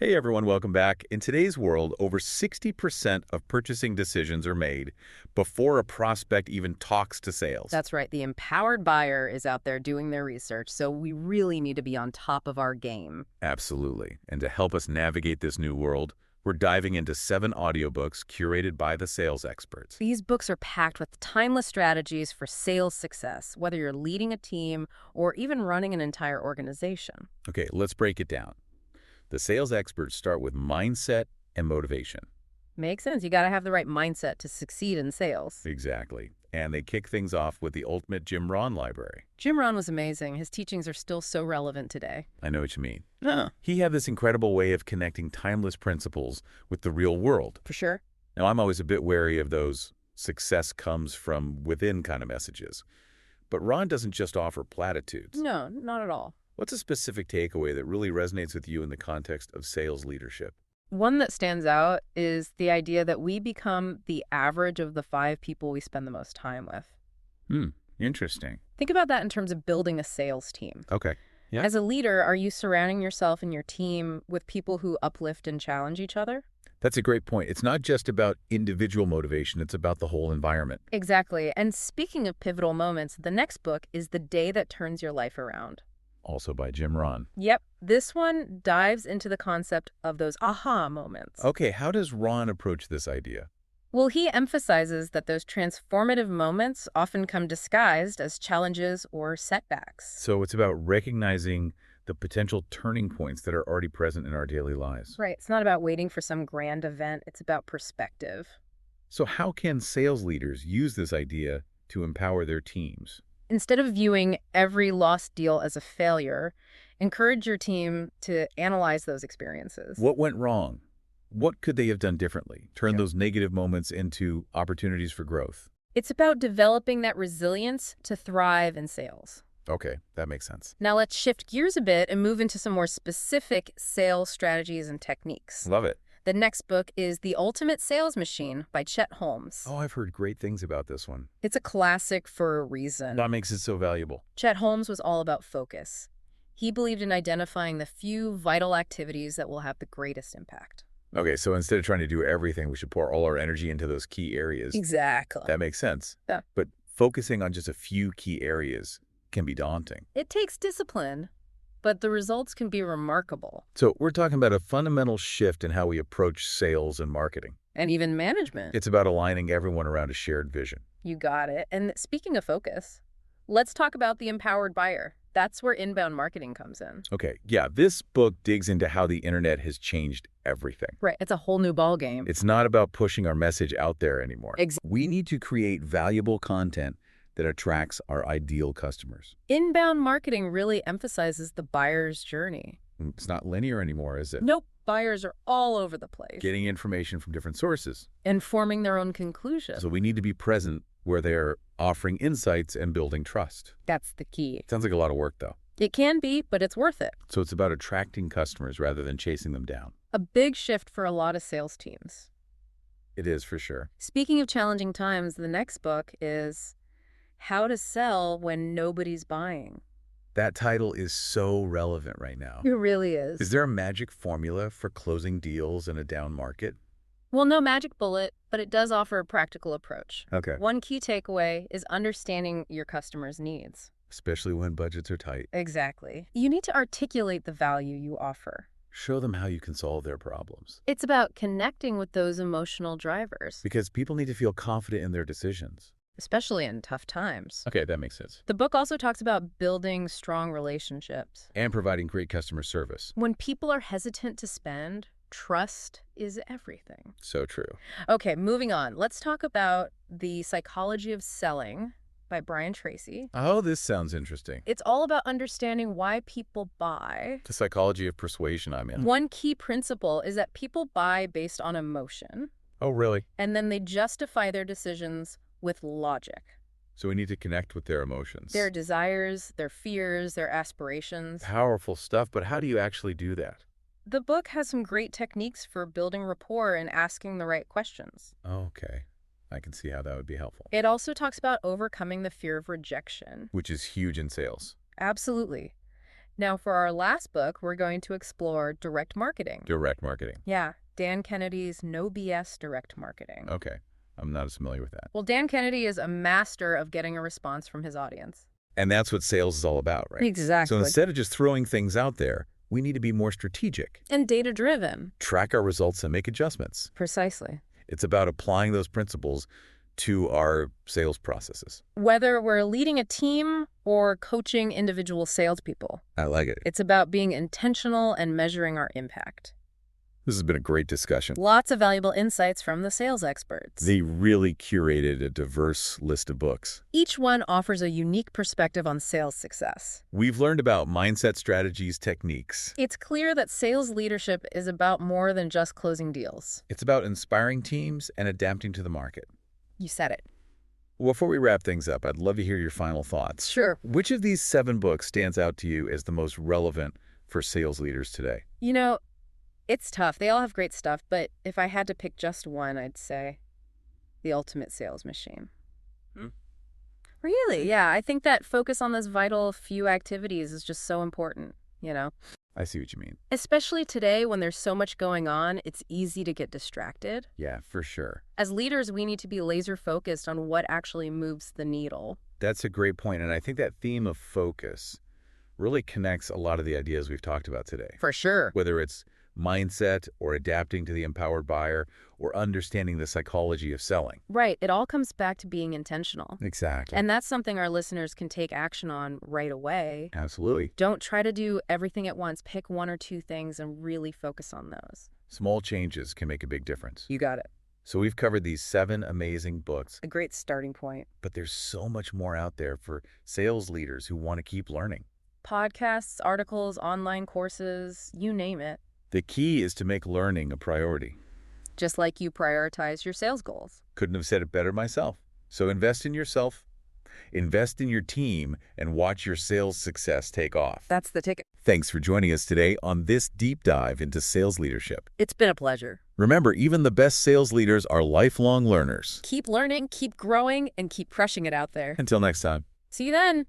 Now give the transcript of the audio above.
Hey everyone, welcome back. In today's world, over 60% of purchasing decisions are made before a prospect even talks to sales. That's right. The empowered buyer is out there doing their research, so we really need to be on top of our game. Absolutely. And to help us navigate this new world, we're diving into 7 audiobooks curated by the sales experts. These books are packed with timeless strategies for sales success, whether you're leading a team or even running an entire organization. Okay, let's break it down. The sales experts start with mindset and motivation. Makes sense. You got to have the right mindset to succeed in sales. Exactly. And they kick things off with the ultimate Jim Rohn library. Jim Rohn was amazing. His teachings are still so relevant today. I know what you mean. Huh. He had this incredible way of connecting timeless principles with the real world. For sure. Now, I'm always a bit wary of those success comes from within kind of messages. But Ron doesn't just offer platitudes. No, not at all. What's a specific takeaway that really resonates with you in the context of sales leadership? One that stands out is the idea that we become the average of the 5 people we spend the most time with. Interesting. Think about that in terms of building a sales team. Okay. Yeah. As a leader, are you surrounding yourself and your team with people who uplift and challenge each other? That's a great point. It's not just about individual motivation, it's about the whole environment. Exactly. And speaking of pivotal moments, the next book is The Day That Turns Your Life Around. Also by Jim Rohn. Yep, this one dives into the concept of those aha moments. Okay, how does Ron approach this idea? Well, he emphasizes that those transformative moments often come disguised as challenges or setbacks. So it's about recognizing the potential turning points that are already present in our daily lives. Right, it's not about waiting for some grand event, it's about perspective. So how can sales leaders use this idea to empower their teams? Instead of viewing every lost deal as a failure, encourage your team to analyze those experiences. What went wrong? What could they have done differently? Turn Sure. those negative moments into opportunities for growth. It's about developing that resilience to thrive in sales. Okay, that makes sense. Now let's shift gears a bit and move into some more specific sales strategies and techniques. Love it. The next book is The Ultimate Sales Machine by Chet Holmes. Oh, I've heard great things about this one. It's a classic for a reason. That makes it so valuable. Chet Holmes was all about focus. He believed in identifying the few vital activities that will have the greatest impact. Okay, so instead of trying to do everything, we should pour all our energy into those key areas. Exactly. That makes sense. Yeah. But focusing on just a few key areas can be daunting. It takes discipline, but the results can be remarkable. So we're talking about a fundamental shift in how we approach sales and marketing. And even management. It's about aligning everyone around a shared vision. You got it. And speaking of focus, let's talk about the empowered buyer. That's where inbound marketing comes in. Okay, yeah, this book digs into how the internet has changed everything. Right. It's a whole new ballgame. It's not about pushing our message out there anymore. We need to create valuable content that attracts our ideal customers. Inbound marketing really emphasizes the buyer's journey. It's not linear anymore, is it? Nope. Buyers are all over the place. Getting information from different sources. And forming their own conclusions. So we need to be present where they're offering insights and building trust. That's the key. Sounds like a lot of work, though. It can be, but it's worth it. So it's about attracting customers rather than chasing them down. A big shift for a lot of sales teams. It is, for sure. Speaking of challenging times, the next book is How to Sell When Nobody's Buying. That title is so relevant right now. It really is. Is there a magic formula for closing deals in a down market? Well, no magic bullet, but it does offer a practical approach. Okay. One key takeaway is understanding your customer's needs. Especially when budgets are tight. Exactly. You need to articulate the value you offer. Show them how you can solve their problems. It's about connecting with those emotional drivers, Because people need to feel confident in their decisions. especially in tough times. Okay, that makes sense. The book also talks about building strong relationships. And providing great customer service. When people are hesitant to spend, trust is everything. So true. Okay, moving on. Let's talk about The Psychology of Selling by Brian Tracy. Oh, this sounds interesting. It's all about understanding why people buy. The psychology of persuasion I'm in. One key principle is that people buy based on emotion, Oh, really? and then they justify their decisions with logic. So we need to connect with their emotions. Their desires, their fears, their aspirations. Powerful stuff, but how do you actually do that? The book has some great techniques for building rapport and asking the right questions. Okay. I can see how that would be helpful. It also talks about overcoming the fear of rejection. Which is huge in sales. Absolutely. Now, for our last book, we're going to explore direct marketing. Direct marketing. Yeah, Dan Kennedy's No BS Direct Marketing. Okay. I'm not as familiar with that. Well, Dan Kennedy is a master of getting a response from his audience. And that's what sales is all about, right? Exactly. So instead of just throwing things out there, we need to be more strategic. And data-driven. Track our results and make adjustments. Precisely. It's about applying those principles to our sales processes. Whether we're leading a team or coaching individual salespeople, I like it. it's about being intentional and measuring our impact. This has been a great discussion. Lots of valuable insights from the sales experts. They really curated a diverse list of books. Each one offers a unique perspective on sales success. We've learned about mindset strategies, techniques. It's clear that sales leadership is about more than just closing deals. It's about inspiring teams and adapting to the market. You said it. Well, before we wrap things up, I'd love to hear your final thoughts. Sure. Which of these 7 books stands out to you as the most relevant for sales leaders today? You know, it's tough. They all have great stuff, but if I had to pick just one, I'd say The Ultimate Sales Machine. Really? Yeah, I think that focus on those vital few activities is just so important, I see what you mean. Especially today when there's so much going on, it's easy to get distracted. Yeah, for sure. As leaders, we need to be laser focused on what actually moves the needle. That's a great point, and I think that theme of focus really connects a lot of the ideas we've talked about today. For sure. Whether it's mindset or adapting to the empowered buyer or understanding the psychology of selling. Right. It all comes back to being intentional. Exactly. And that's something our listeners can take action on right away. Absolutely. Don't try to do everything at once. Pick 1 or 2 things and really focus on those. Small changes can make a big difference. You got it. So we've covered these 7 amazing books, A great starting point. but there's so much more out there for sales leaders who want to keep learning. Podcasts, articles, online courses, you name it. The key is to make learning a priority. Just like you prioritize your sales goals. Couldn't have said it better myself. So invest in yourself, invest in your team, and watch your sales success take off. That's the ticket. Thanks for joining us today on this deep dive into sales leadership. It's been a pleasure. Remember, even the best sales leaders are lifelong learners. Keep learning, keep growing, and keep crushing it out there. Until next time. See you then.